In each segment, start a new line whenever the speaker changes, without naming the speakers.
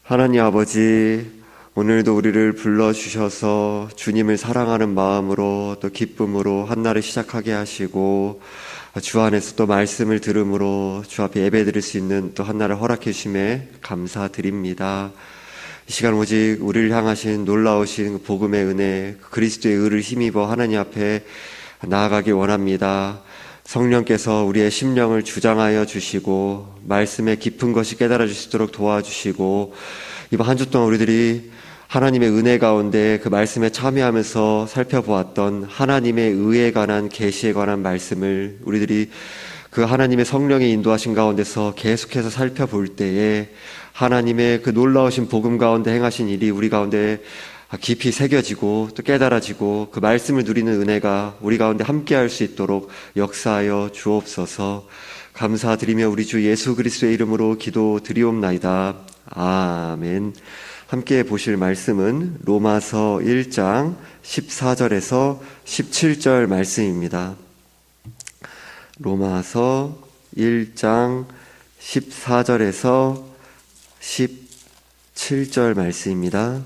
하나님 아버지, 오늘도 우리를 불러주셔서 주님을 사랑하는 마음으로 또 기쁨으로 한날을 시작하게 하시고 주 안에서 또 말씀을 들음으로 주 앞에 예배드릴 수 있는 또 한날을 허락해 주심에 감사드립니다. 이 시간 오직 우리를 향하신 놀라우신 복음의 은혜, 그리스도의 의를 힘입어 하나님 앞에 나아가기 원합니다. 성령께서 우리의 심령을 주장하여 주시고 말씀의 깊은 것이 깨달아 주시도록 도와주시고 이번 한 주 동안 우리들이 하나님의 은혜 가운데 그 말씀에 참여하면서 살펴보았던 하나님의 의에 관한 계시에 관한 말씀을 우리들이 그 하나님의 성령의 인도하신 가운데서 계속해서 살펴볼 때에 하나님의 그 놀라우신 복음 가운데 행하신 일이 우리 가운데 깊이 새겨지고 또 깨달아지고 그 말씀을 누리는 은혜가 우리 가운데 함께할 수 있도록 역사하여 주옵소서. 감사드리며 우리 주 예수 그리스도의 이름으로 기도드리옵나이다. 아멘. 함께 보실 말씀은 로마서 1장 14절에서 17절 말씀입니다. 로마서 1장 14절에서 17절 말씀입니다.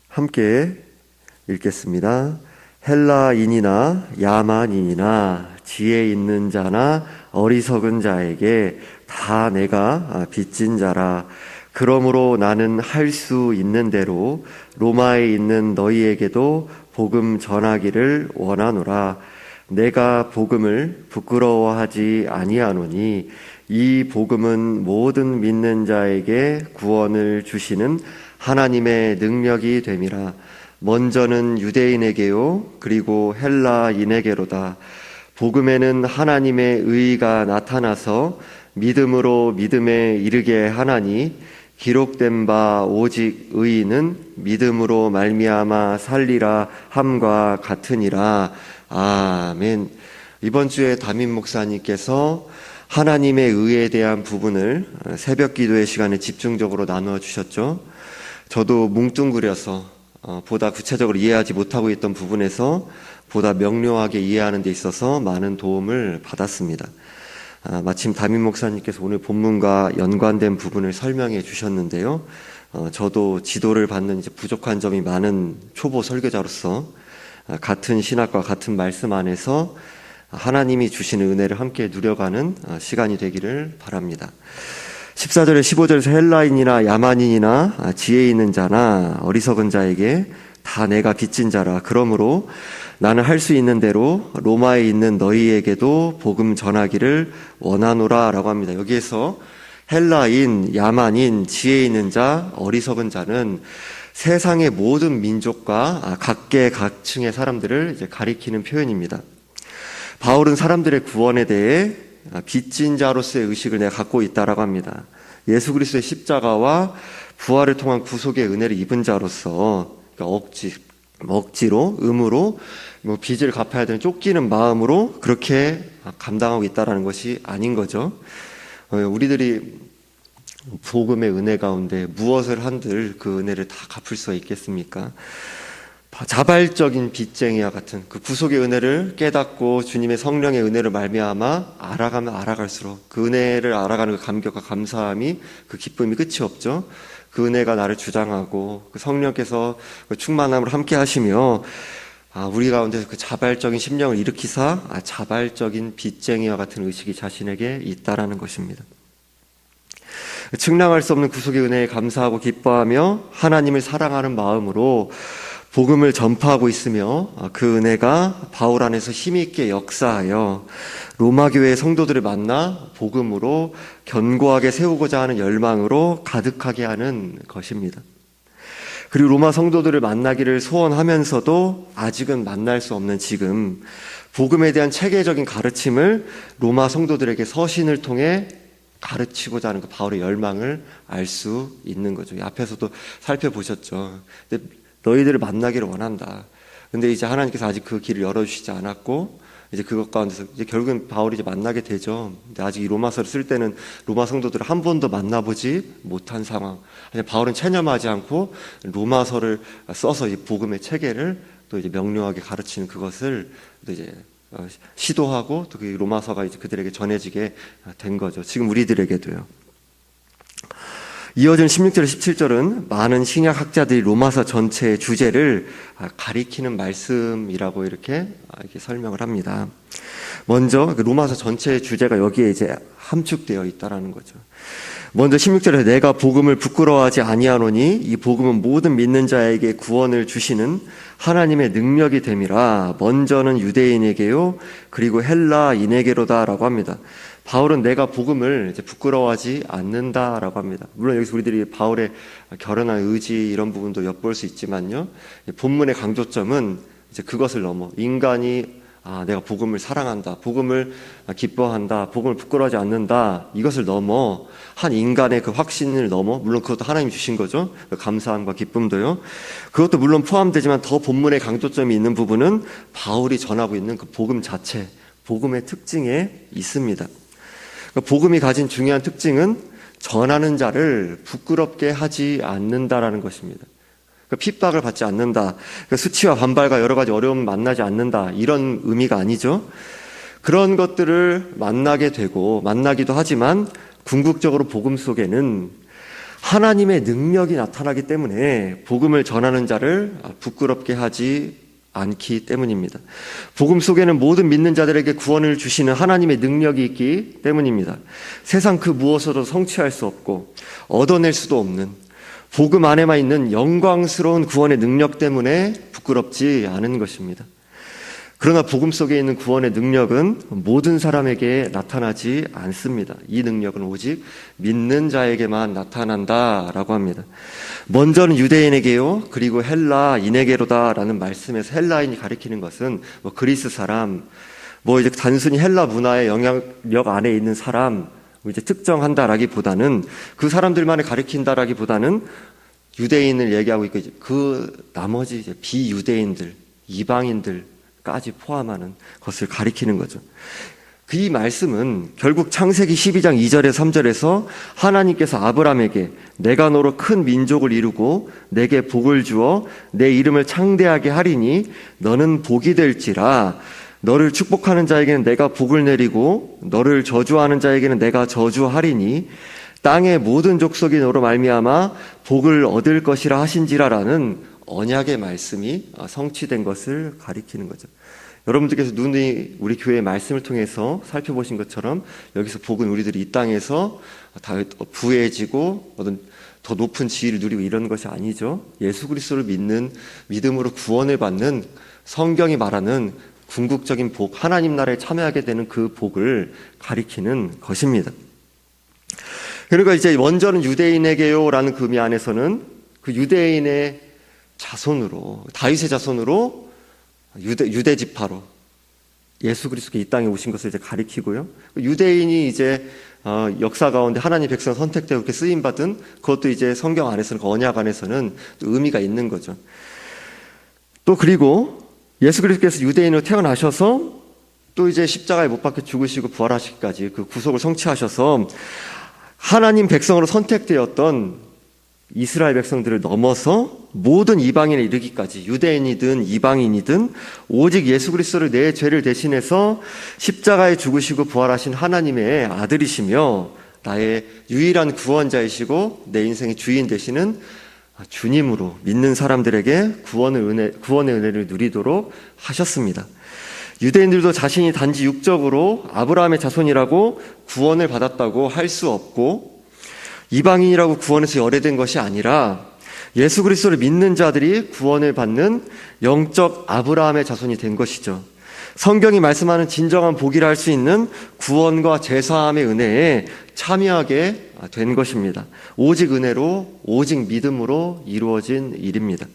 함께 읽겠습니다. 헬라인이나 야만인이나 지혜 있는 자나 어리석은 자에게 다 내가 빚진 자라. 그러므로 나는 할 수 있는 대로 로마에 있는 너희에게도 복음 전하기를 원하노라. 내가 복음을 부끄러워하지 아니하노니 이 복음은 모든 믿는 자에게 구원을 주시는 하나님의 능력이 됨이라. 먼저는 유대인에게요 그리고 헬라인에게로다. 복음에는 하나님의 의가 나타나서 믿음으로 믿음에 이르게 하나니 기록된 바 오직 의인은 믿음으로 말미암아 살리라 함과 같으니라. 아멘. 이번 주에 담임 목사님께서 하나님의 의에 대한 부분을 새벽 기도의 시간에 집중적으로 나누어 주셨죠. 저도 뭉뚱그려서 보다 구체적으로 이해하지 못하고 있던 부분에서 보다 명료하게 이해하는 데 있어서 많은 도움을 받았습니다. 마침 담임 목사님께서 오늘 본문과 연관된 부분을 설명해 주셨는데요. 저도 지도를 받는 이제 부족한 점이 많은 초보 설교자로서 같은 신학과 같은 말씀 안에서 하나님이 주시는 은혜를 함께 누려가는 시간이 되기를 바랍니다. 14절에 15절에서 헬라인이나 야만인이나 지혜 있는 자나 어리석은 자에게 다 내가 빚진 자라. 그러므로 나는 할 수 있는 대로 로마에 있는 너희에게도 복음 전하기를 원하노라 라고 합니다. 여기에서 헬라인, 야만인, 지혜 있는 자, 어리석은 자는 세상의 모든 민족과 각계각층의 사람들을 이제 가리키는 표현입니다. 바울은 사람들의 구원에 대해 빚진 자로서의 의식을 내가 갖고 있다라고 합니다. 예수 그리스도의 십자가와 부활을 통한 구속의 은혜를 입은 자로서 그러니까 억지로 의무로 빚을 갚아야 되는 쫓기는 마음으로 그렇게 감당하고 있다라는 것이 아닌 거죠. 우리들이 복음의 은혜 가운데 무엇을 한들 그 은혜를 다 갚을 수가 있겠습니까? 자발적인 빚쟁이와 같은 그 구속의 은혜를 깨닫고 주님의 성령의 은혜를 말미암아 알아가면 알아갈수록 그 은혜를 알아가는 그 감격과 감사함이 그 기쁨이 끝이 없죠. 그 은혜가 나를 주장하고 그 성령께서 그 충만함을 함께 하시며 우리 가운데 그 자발적인 심령을 일으키사 자발적인 빚쟁이와 같은 의식이 자신에게 있다라는 것입니다. 측량할 수 없는 구속의 은혜에 감사하고 기뻐하며 하나님을 사랑하는 마음으로 복음을 전파하고 있으며 그 은혜가 바울 안에서 힘있게 역사하여 로마 교회의 성도들을 만나 복음으로 견고하게 세우고자 하는 열망으로 가득하게 하는 것입니다. 그리고 로마 성도들을 만나기를 소원하면서도 아직은 만날 수 없는 지금 복음에 대한 체계적인 가르침을 로마 성도들에게 서신을 통해 가르치고자 하는 그 바울의 열망을 알 수 있는 거죠. 앞에서도 살펴보셨죠. 근데 너희들을 만나기를 원한다. 근데 이제 하나님께서 아직 그 길을 열어주시지 않았고, 이제 그것 가운데서 이제 결국은 바울이 이제 만나게 되죠. 근데 아직 이 로마서를 쓸 때는 로마 성도들을 한 번도 만나보지 못한 상황. 바울은 체념하지 않고 로마서를 써서 이 복음의 체계를 또 이제 명료하게 가르치는 그것을 또 이제 시도하고 또 그 로마서가 이제 그들에게 전해지게 된 거죠. 지금 우리들에게도요. 이어진 16절, 17절은 많은 신약 학자들이 로마서 전체의 주제를 가리키는 말씀이라고 이렇게 설명을 합니다. 먼저 로마서 전체의 주제가 여기에 이제 함축되어 있다라는 거죠. 먼저 16절에 내가 복음을 부끄러워하지 아니하노니 이 복음은 모든 믿는 자에게 구원을 주시는 하나님의 능력이 됨이라. 먼저는 유대인에게요 그리고 헬라인에게로다라고 합니다. 바울은 내가 복음을 이제 부끄러워하지 않는다라고 합니다. 물론 여기서 우리들이 바울의 결연한 의지 이런 부분도 엿볼 수 있지만요, 본문의 강조점은 이제 그것을 넘어 인간이 내가 복음을 사랑한다, 복음을 기뻐한다, 복음을 부끄러워하지 않는다, 이것을 넘어 한 인간의 그 확신을 넘어, 물론 그것도 하나님이 주신 거죠. 감사함과 기쁨도요. 그것도 물론 포함되지만 더 본문의 강조점이 있는 부분은 바울이 전하고 있는 그 복음 자체, 복음의 특징에 있습니다. 복음이 가진 중요한 특징은 전하는 자를 부끄럽게 하지 않는다라는 것입니다. 핍박을 받지 않는다, 수치와 반발과 여러 가지 어려움을 만나지 않는다, 이런 의미가 아니죠. 그런 것들을 만나게 되고 만나기도 하지만 궁극적으로 복음 속에는 하나님의 능력이 나타나기 때문에 복음을 전하는 자를 부끄럽게 하지 않기 때문입니다. 복음 속에는 모든 믿는 자들에게 구원을 주시는 하나님의 능력이 있기 때문입니다. 세상 그 무엇으로도 성취할 수 없고 얻어낼 수도 없는 복음 안에만 있는 영광스러운 구원의 능력 때문에 부끄럽지 않은 것입니다. 그러나 복음 속에 있는 구원의 능력은 모든 사람에게 나타나지 않습니다. 이 능력은 오직 믿는 자에게만 나타난다라고 합니다. 먼저는 유대인에게요 그리고 헬라인에게로다라는 말씀에서 헬라인이 가리키는 것은 그리스 사람, 이제 단순히 헬라 문화의 영향력 안에 있는 사람 이제 특정한다라기보다는, 그 사람들만을 가리킨다라기보다는 유대인을 얘기하고 있고 그 나머지 이제 비유대인들, 이방인들까지 포함하는 것을 가리키는 거죠. 이 말씀은 결국 창세기 12장 2절에 3절에서 하나님께서 아브라함에게 내가 너로 큰 민족을 이루고 내게 복을 주어 내 이름을 창대하게 하리니 너는 복이 될지라. 너를 축복하는 자에게는 내가 복을 내리고 너를 저주하는 자에게는 내가 저주하리니 땅의 모든 족속이 너로 말미암아 복을 얻을 것이라 하신지라라는 언약의 말씀이 성취된 것을 가리키는 거죠. 여러분들께서 눈이 우리 교회의 말씀을 통해서 살펴보신 것처럼 여기서 복은 우리들이 이 땅에서 다 부해지고 어떤 더 높은 지위를 누리고 이런 것이 아니죠. 예수 그리스도를 믿는, 믿음으로 구원을 받는 성경이 말하는 궁극적인 복, 하나님 나라에 참여하게 되는 그 복을 가리키는 것입니다. 그러니까 이제 먼저는 유대인에게요라는 그 의미 안에서는 그 유대인의 자손으로, 다윗의 자손으로 유대 지파로 예수 그리스도가 이 땅에 오신 것을 이제 가리키고요. 유대인이 이제 역사 가운데 하나님 백성 선택되고 이렇게 쓰임 받은, 그것도 이제 성경 안에서는, 그 언약 안에서는 또 의미가 있는 거죠. 또 그리고 예수 그리스도께서 유대인으로 태어나셔서 또 이제 십자가에 못 박혀 죽으시고 부활하시기까지 그 구속을 성취하셔서 하나님 백성으로 선택되었던 이스라엘 백성들을 넘어서 모든 이방인에 이르기까지, 유대인이든 이방인이든 오직 예수 그리스도를 내 죄를 대신해서 십자가에 죽으시고 부활하신 하나님의 아들이시며 나의 유일한 구원자이시고 내 인생의 주인 되시는 주님으로 믿는 사람들에게 구원의 은혜를 누리도록 하셨습니다. 유대인들도 자신이 단지 육적으로 아브라함의 자손이라고 구원을 받았다고 할 수 없고, 이방인이라고 구원에서 열애된 것이 아니라 예수 그리스도를 믿는 자들이 구원을 받는 영적 아브라함의 자손이 된 것이죠. 성경이 말씀하는 진정한 복이라 할 수 있는 구원과 제사함의 은혜에 참여하게 된 것입니다. 오직 은혜로, 오직 믿음으로 이루어진 일입니다.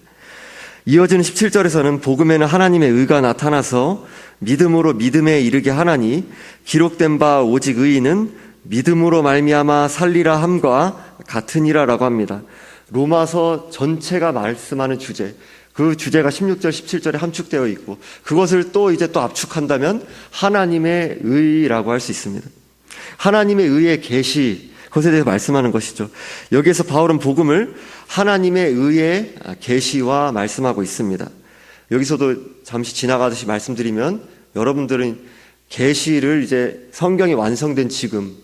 이어지는 17절에서는 복음에는 하나님의 의가 나타나서 믿음으로 믿음에 이르게 하나니 기록된 바 오직 의인은 믿음으로 말미암아 살리라 함과 같으니라라고 합니다. 로마서 전체가 말씀하는 주제, 그 주제가 16절, 17절에 함축되어 있고 그것을 또 압축한다면 하나님의 의라고 할 수 있습니다. 하나님의 의의 계시, 그것에 대해서 말씀하는 것이죠. 여기에서 바울은 복음을 하나님의 의의 계시와 말씀하고 있습니다. 여기서도 잠시 지나가듯이 말씀드리면 여러분들은 계시를 이제 성경이 완성된 지금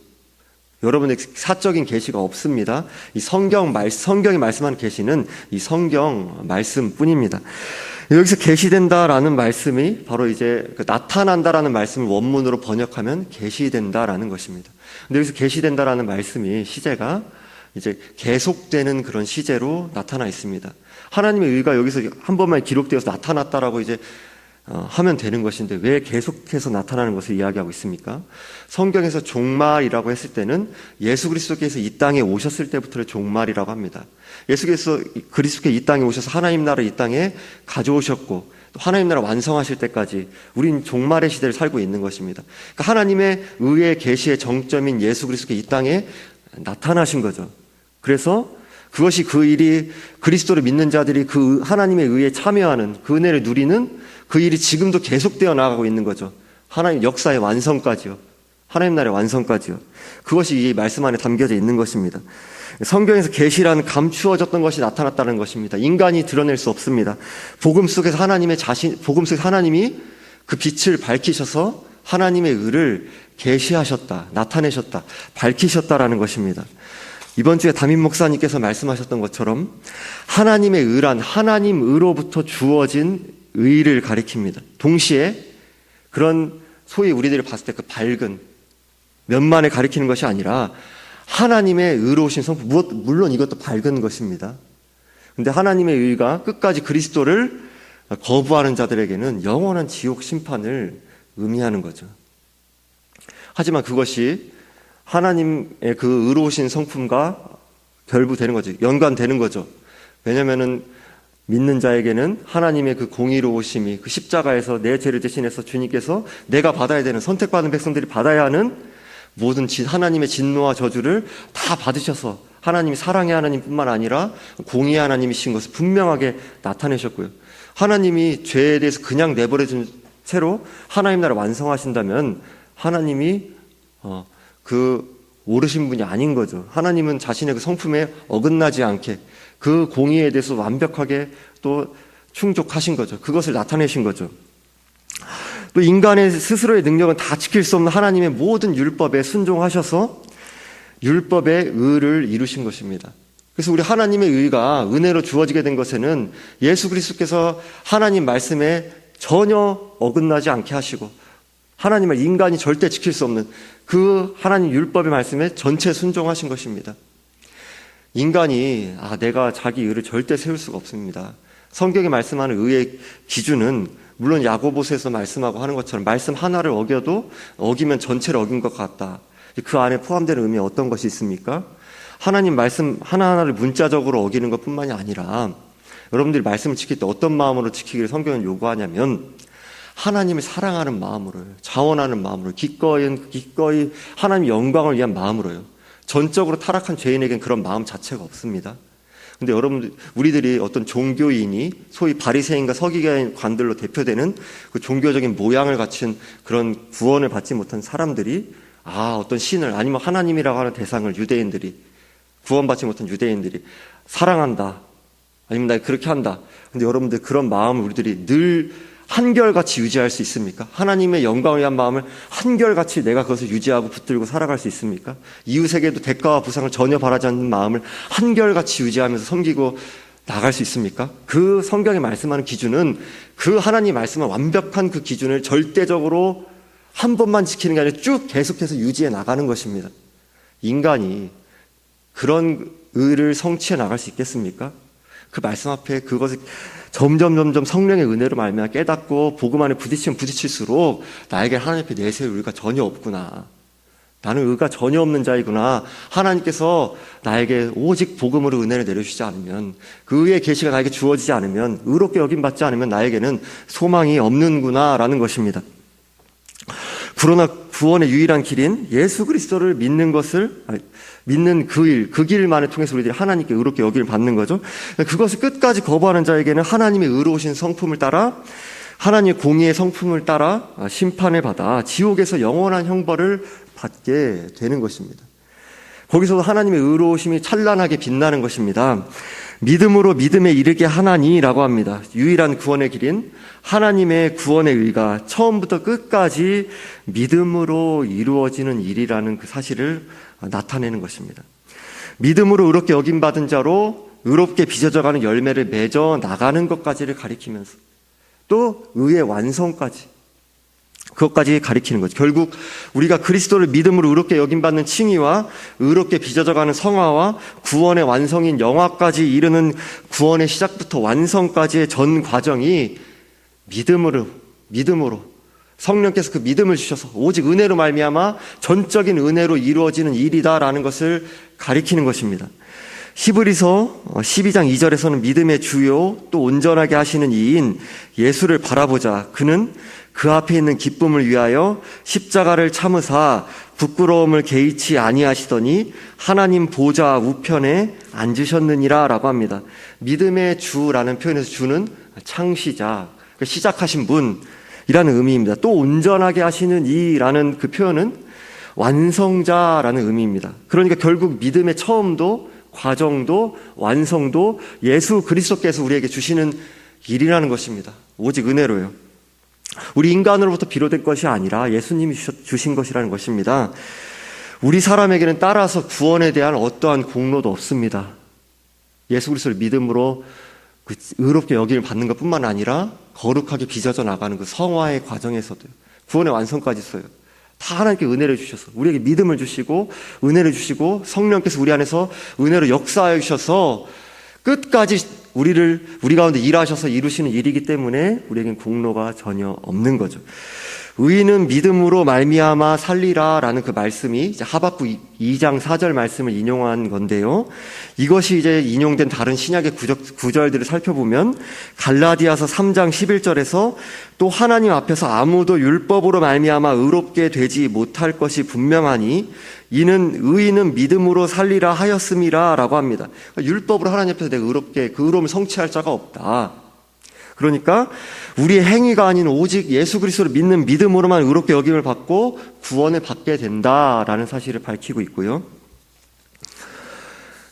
여러분의 사적인 계시가 없습니다. 이 성경이 말씀하는 계시는 이 성경 말씀뿐입니다. 여기서 계시된다라는 말씀이 바로 이제 나타난다라는 말씀을 원문으로 번역하면 계시된다라는 것입니다. 근데 여기서 계시된다라는 말씀이 시제가 이제 계속되는 그런 시제로 나타나 있습니다. 하나님의 의가 여기서 한 번만 기록되어서 나타났다라고 이제 하면 되는 것인데 왜 계속해서 나타나는 것을 이야기하고 있습니까? 성경에서 종말이라고 했을 때는 예수 그리스도께서 이 땅에 오셨을 때부터를 종말이라고 합니다. 예수 그리스도께서 이 땅에 오셔서 하나님 나라 이 땅에 가져오셨고 또 하나님 나라 완성하실 때까지 우린 종말의 시대를 살고 있는 것입니다. 그러니까 하나님의 의의 계시의 정점인 예수 그리스도께서 이 땅에 나타나신 거죠. 그래서 그것이 그 일이 그리스도를 믿는 자들이 그 하나님의 의에 참여하는 그 은혜를 누리는 그 일이 지금도 계속되어 나가고 있는 거죠. 하나님 역사의 완성까지요. 하나님 나라의 완성까지요. 그것이 이 말씀 안에 담겨져 있는 것입니다. 성경에서 계시라는 감추어졌던 것이 나타났다는 것입니다. 인간이 드러낼 수 없습니다. 복음 속에서 하나님이 그 빛을 밝히셔서 하나님의 의를 계시하셨다, 나타내셨다, 밝히셨다라는 것입니다. 이번 주에 담임 목사님께서 말씀하셨던 것처럼 하나님의 의란 하나님 의로부터 주어진 의를 가리킵니다. 동시에 그런 소위 우리들이 봤을 때 그 밝은 면만을 가리키는 것이 아니라 하나님의 의로우신 성품, 물론 이것도 밝은 것입니다. 그런데 하나님의 의가 끝까지 그리스도를 거부하는 자들에게는 영원한 지옥 심판을 의미하는 거죠. 하지만 그것이 하나님의 그 의로우신 성품과 결부되는 거죠. 연관되는 거죠. 왜냐하면은 믿는 자에게는 하나님의 그 공의로우심이 그 십자가에서 내 죄를 대신해서 주님께서 내가 받아야 되는 선택받은 백성들이 받아야 하는 모든 하나님의 진노와 저주를 다 받으셔서 하나님이 사랑의 하나님뿐만 아니라 공의의 하나님이신 것을 분명하게 나타내셨고요. 하나님이 죄에 대해서 그냥 내버려준 채로 하나님 나라 완성하신다면 하나님이 그 오르신 분이 아닌 거죠. 하나님은 자신의 그 성품에 어긋나지 않게 그 공의에 대해서 완벽하게 또 충족하신 거죠. 그것을 나타내신 거죠. 또 인간의 스스로의 능력은 다 지킬 수 없는 하나님의 모든 율법에 순종하셔서 율법의 의를 이루신 것입니다. 그래서 우리 하나님의 의가 은혜로 주어지게 된 것에는 예수 그리스도께서 하나님 말씀에 전혀 어긋나지 않게 하시고 하나님을 인간이 절대 지킬 수 없는 그 하나님 율법의 말씀에 전체 순종하신 것입니다. 인간이 내가 자기 의를 절대 세울 수가 없습니다. 성경이 말씀하는 의의 기준은 물론 야고보서에서 말씀하고 하는 것처럼 말씀 하나를 어기면 전체를 어긴 것 같다. 그 안에 포함되는 의미에 어떤 것이 있습니까? 하나님 말씀 하나하나를 문자적으로 어기는 것뿐만이 아니라 여러분들이 말씀을 지킬 때 어떤 마음으로 지키기를 성경은 요구하냐면 하나님을 사랑하는 마음으로요. 자원하는 마음으로 기꺼이 하나님 영광을 위한 마음으로요. 전적으로 타락한 죄인에겐 그런 마음 자체가 없습니다. 근데 여러분들, 우리들이 어떤 종교인이 소위 바리새인과 서기관들로 대표되는 그 종교적인 모양을 갖춘 그런 구원을 받지 못한 사람들이 어떤 신을 아니면 하나님이라고 하는 대상을 구원받지 못한 유대인들이 사랑한다. 아니면 나 그렇게 한다. 근데 여러분들 그런 마음을 우리들이 늘 한결같이 유지할 수 있습니까? 하나님의 영광을 위한 마음을 한결같이 내가 그것을 유지하고 붙들고 살아갈 수 있습니까? 이웃에게도 대가와 보상을 전혀 바라지 않는 마음을 한결같이 유지하면서 섬기고 나갈 수 있습니까? 그 성경에 말씀하는 기준은 그 하나님 말씀은 완벽한 그 기준을 절대적으로 한 번만 지키는 게 아니라 쭉 계속해서 유지해 나가는 것입니다. 인간이 그런 의를 성취해 나갈 수 있겠습니까? 그 말씀 앞에 그것을 점점 성령의 은혜로 말미암아 깨닫고 복음 안에 부딪힐수록 나에게 하나님 앞에 내세울 의가 전혀 없구나. 나는 의가 전혀 없는 자이구나. 하나님께서 나에게 오직 복음으로 은혜를 내려주지 않으면, 그 의의 계시가 나에게 주어지지 않으면, 의롭게 여김받지 않으면 나에게는 소망이 없는구나 라는 것입니다. 그러나 구원의 유일한 길인 예수 그리스도를 믿는 그 길만을 통해서 우리들이 하나님께 의롭게 여김을 받는 거죠. 그것을 끝까지 거부하는 자에게는 하나님의 의로우신 성품을 따라, 하나님의 공의의 성품을 따라 심판을 받아 지옥에서 영원한 형벌을 받게 되는 것입니다. 거기서도 하나님의 의로우심이 찬란하게 빛나는 것입니다. 믿음으로 믿음에 이르게 하나니라고 합니다. 유일한 구원의 길인 하나님의 구원의 의가 처음부터 끝까지 믿음으로 이루어지는 일이라는 그 사실을 나타내는 것입니다. 믿음으로 의롭게 여김받은 자로 의롭게 빚어져가는 열매를 맺어 나가는 것까지를 가리키면서 또 의의 완성까지, 그것까지 가리키는 거죠. 결국 우리가 그리스도를 믿음으로 의롭게 여김받는 칭의와 의롭게 빚어져가는 성화와 구원의 완성인 영화까지 이르는 구원의 시작부터 완성까지의 전 과정이 믿음으로 성령께서 그 믿음을 주셔서 오직 은혜로 말미암아 전적인 은혜로 이루어지는 일이다라는 것을 가리키는 것입니다. 히브리서 12장 2절에서는 믿음의 주요 또 온전하게 하시는 이인 예수를 바라보자. 그는 그 앞에 있는 기쁨을 위하여 십자가를 참으사 부끄러움을 개의치 아니하시더니 하나님 보좌 우편에 앉으셨느니라 라고 합니다. 믿음의 주라는 표현에서 주는 창시자, 시작하신 분이라는 의미입니다. 또 온전하게 하시는 이라는 그 표현은 완성자라는 의미입니다. 그러니까 결국 믿음의 처음도 과정도 완성도 예수 그리스도께서 우리에게 주시는 일이라는 것입니다. 오직 은혜로요. 우리 인간으로부터 비롯된 것이 아니라 예수님이 주신 것이라는 것입니다. 우리 사람에게는 따라서 구원에 대한 어떠한 공로도 없습니다. 예수 그리스도를 믿음으로 그 의롭게 여김을 받는 것뿐만 아니라 거룩하게 빚어져 나가는 그 성화의 과정에서도 구원의 완성까지 있어요. 다 하나님께 은혜를 주셔서 우리에게 믿음을 주시고 은혜를 주시고 성령께서 우리 안에서 은혜로 역사하여 주셔서 끝까지 우리 가운데 일하셔서 이루시는 일이기 때문에 우리에겐 공로가 전혀 없는 거죠. 의인은 믿음으로 말미암아 살리라라는 그 말씀이 이제 하박국 2장 4절 말씀을 인용한 건데요. 이것이 이제 인용된 다른 신약의 구절들을 살펴보면 갈라디아서 3장 11절에서 또 하나님 앞에서 아무도 율법으로 말미암아 의롭게 되지 못할 것이 분명하니 이는 의인은 믿음으로 살리라 하였음이라 라고 합니다. 율법으로 하나님 앞에서 내가 의롭게 그 의로움을 성취할 자가 없다. 그러니까 우리의 행위가 아닌 오직 예수 그리스도를 믿는 믿음으로만 의롭게 여김을 받고 구원을 받게 된다라는 사실을 밝히고 있고요.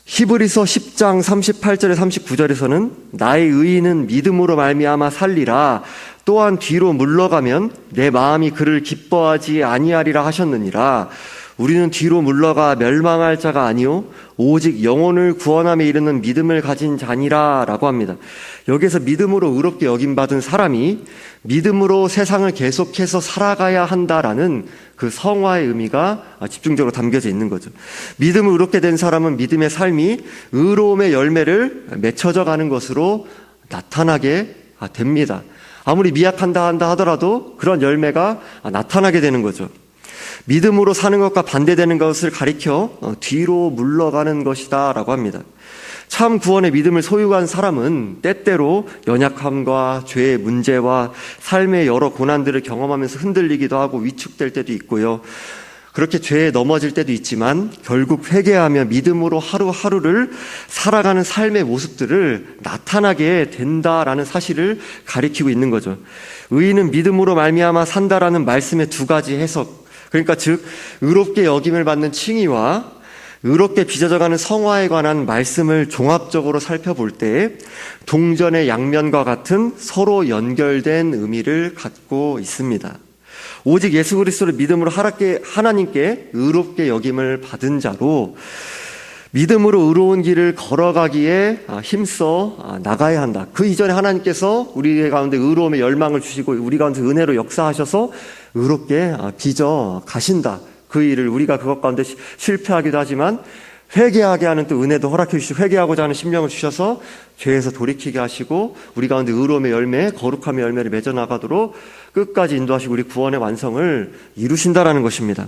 히브리서 10장 38절에 39절에서는 나의 의인은 믿음으로 말미암아 살리라. 또한 뒤로 물러가면 내 마음이 그를 기뻐하지 아니하리라 하셨느니라. 우리는 뒤로 물러가 멸망할 자가 아니요 오직 영혼을 구원함에 이르는 믿음을 가진 자니라 라고 합니다. 여기서 믿음으로 의롭게 여김받은 사람이 믿음으로 세상을 계속해서 살아가야 한다라는 그 성화의 의미가 집중적으로 담겨져 있는 거죠. 믿음을 의롭게 된 사람은 믿음의 삶이 의로움의 열매를 맺혀져 가는 것으로 나타나게 됩니다. 아무리 미약한다 하더라도 그런 열매가 나타나게 되는 거죠. 믿음으로 사는 것과 반대되는 것을 가리켜 뒤로 물러가는 것이다 라고 합니다. 참 구원의 믿음을 소유한 사람은 때때로 연약함과 죄의 문제와 삶의 여러 고난들을 경험하면서 흔들리기도 하고 위축될 때도 있고요. 그렇게 죄에 넘어질 때도 있지만 결국 회개하며 믿음으로 하루하루를 살아가는 삶의 모습들을 나타나게 된다라는 사실을 가리키고 있는 거죠. 의인은 믿음으로 말미암아 산다라는 말씀의 두 가지 해석, 그러니까 즉 의롭게 여김을 받는 칭의와 의롭게 빚어져가는 성화에 관한 말씀을 종합적으로 살펴볼 때 동전의 양면과 같은 서로 연결된 의미를 갖고 있습니다. 오직 예수 그리스도를 믿음으로 하나님께 의롭게 여김을 받은 자로 믿음으로 의로운 길을 걸어가기에 힘써 나가야 한다. 그 이전에 하나님께서 우리 가운데 의로움의 열망을 주시고 우리 가운데 은혜로 역사하셔서 의롭게 빚어 가신다. 그 일을 우리가 그것 가운데 실패하기도 하지만 회개하게 하는 또 은혜도 허락해 주시고 회개하고자 하는 심령을 주셔서 죄에서 돌이키게 하시고 우리 가운데 의로움의 열매, 거룩함의 열매를 맺어 나가도록 끝까지 인도하시고 우리 구원의 완성을 이루신다라는 것입니다.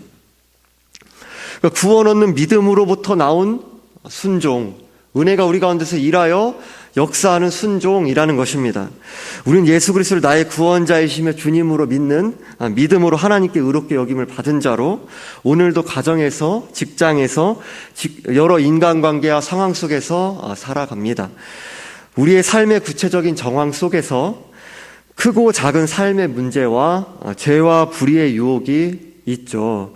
그러니까 구원 얻는 믿음으로부터 나온 순종, 은혜가 우리 가운데서 일하여 역사하는 순종이라는 것입니다. 우리는 예수 그리스도를 나의 구원자이시며 주님으로 믿는 믿음으로 하나님께 의롭게 여김을 받은 자로 오늘도 가정에서 직장에서 여러 인간관계와 상황 속에서 살아갑니다. 우리의 삶의 구체적인 정황 속에서 크고 작은 삶의 문제와 죄와 불의의 유혹이 있죠.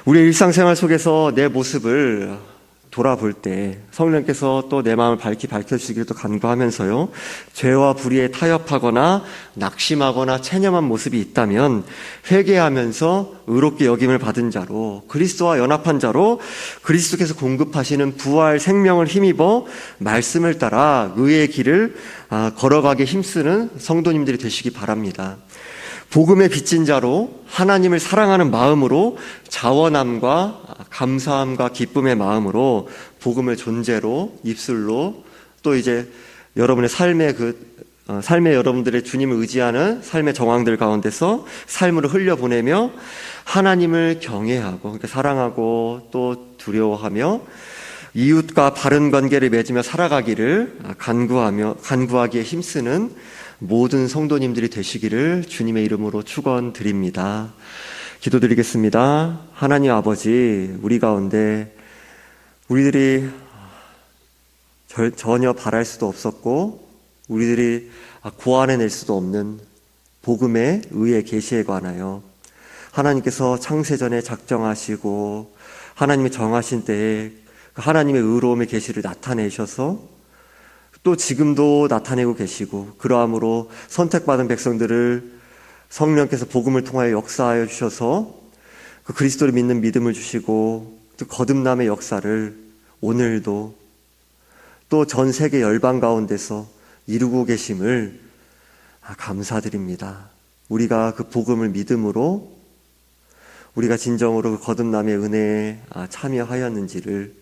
우리의 일상생활 속에서 내 모습을 돌아볼 때 성령께서 또 내 마음을 밝히 밝혀주시기를 또 간구하면서요, 죄와 불의에 타협하거나 낙심하거나 체념한 모습이 있다면 회개하면서 의롭게 여김을 받은 자로, 그리스도와 연합한 자로 그리스도께서 공급하시는 부활 생명을 힘입어 말씀을 따라 의의 길을 걸어가게 힘쓰는 성도님들이 되시기 바랍니다. 복음의 빚진 자로 하나님을 사랑하는 마음으로 자원함과 감사함과 기쁨의 마음으로 복음을 존재로, 입술로, 또 이제 여러분의 삶의 여러분들의 주님을 의지하는 삶의 정황들 가운데서 삶으로 흘려보내며 하나님을 경외하고, 그러니까 사랑하고 또 두려워하며 이웃과 바른 관계를 맺으며 살아가기를 간구하기에 힘쓰는 모든 성도님들이 되시기를 주님의 이름으로 축원드립니다. 기도드리겠습니다. 하나님 아버지, 우리 가운데 우리들이 전혀 바랄 수도 없었고 우리들이 고안해낼 수도 없는 복음의 의의 계시에 관하여 하나님께서 창세전에 작정하시고 하나님이 정하신 때에 하나님의 의로움의 계시를 나타내셔서 또 지금도 나타내고 계시고, 그러함으로 선택받은 백성들을 성령께서 복음을 통하여 역사하여 주셔서 그 그리스도를 믿는 믿음을 주시고 또 거듭남의 역사를 오늘도 또 전 세계 열방 가운데서 이루고 계심을 감사드립니다. 우리가 그 복음을 믿음으로 우리가 진정으로 그 거듭남의 은혜에 참여하였는지를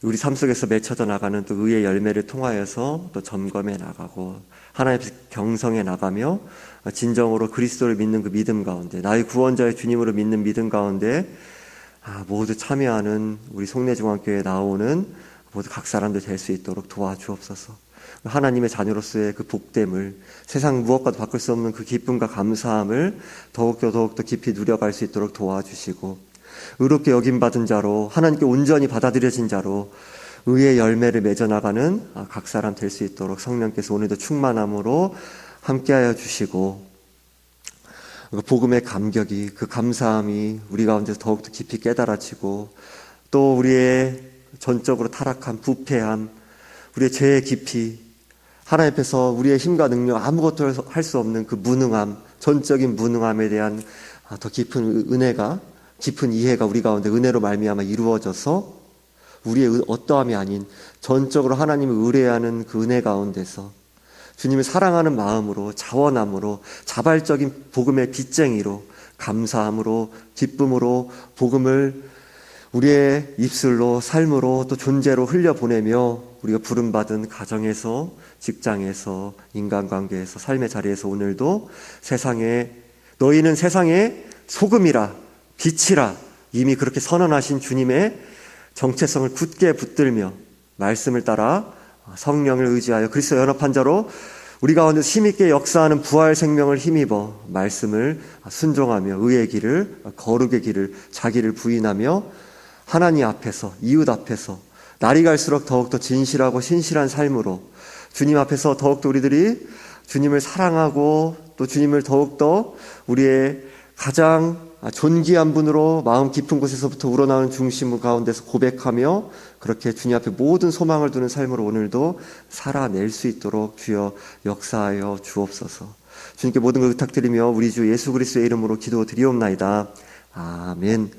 우리 삶 속에서 맺혀져 나가는 또 의의 열매를 통하여서 또 점검해 나가고 하나님 앞에서 경성해 나가며 진정으로 그리스도를 믿는 그 믿음 가운데, 나의 구원자의 주님으로 믿는 믿음 가운데 모두 참여하는 우리 송내중앙교회에 나오는 모두 각 사람들 될 수 있도록 도와주옵소서. 하나님의 자녀로서의 그 복됨을, 세상 무엇과도 바꿀 수 없는 그 기쁨과 감사함을 더욱더 깊이 누려갈 수 있도록 도와주시고, 의롭게 여김받은 자로 하나님께 온전히 받아들여진 자로 의의 열매를 맺어나가는 각 사람 될 수 있도록 성령께서 오늘도 충만함으로 함께하여 주시고, 그 복음의 감격이, 그 감사함이 우리 가운데서 더욱더 깊이 깨달아지고, 또 우리의 전적으로 타락함, 부패함, 우리의 죄의 깊이, 하나님 앞에서 우리의 힘과 능력 아무것도 할 수 없는 그 무능함, 전적인 무능함에 대한 더 깊은 은혜가, 깊은 이해가 우리 가운데 은혜로 말미암아 이루어져서 우리의 어떠함이 아닌 전적으로 하나님을 의뢰하는 그 은혜 가운데서 주님을 사랑하는 마음으로, 자원함으로, 자발적인 복음의 빚쟁이로, 감사함으로, 기쁨으로 복음을 우리의 입술로, 삶으로, 또 존재로 흘려보내며 우리가 부름받은 가정에서, 직장에서, 인간관계에서, 삶의 자리에서 오늘도 너희는 세상의 소금이라, 빛이라 이미 그렇게 선언하신 주님의 정체성을 굳게 붙들며 말씀을 따라 성령을 의지하여 그리스도 연합한 자로 우리 가운데 힘있게 역사하는 부활 생명을 힘입어 말씀을 순종하며 의의 길을, 거룩의 길을, 자기를 부인하며 하나님 앞에서, 이웃 앞에서 날이 갈수록 더욱더 진실하고 신실한 삶으로 주님 앞에서 더욱더 우리들이 주님을 사랑하고 또 주님을 더욱더 우리의 가장 존귀한 분으로 마음 깊은 곳에서부터 우러나오는 중심 가운데서 고백하며 그렇게 주님 앞에 모든 소망을 두는 삶으로 오늘도 살아낼 수 있도록 주여 역사하여 주옵소서. 주님께 모든 걸 부탁드리며 우리 주 예수 그리스도의 이름으로 기도드리옵나이다. 아멘.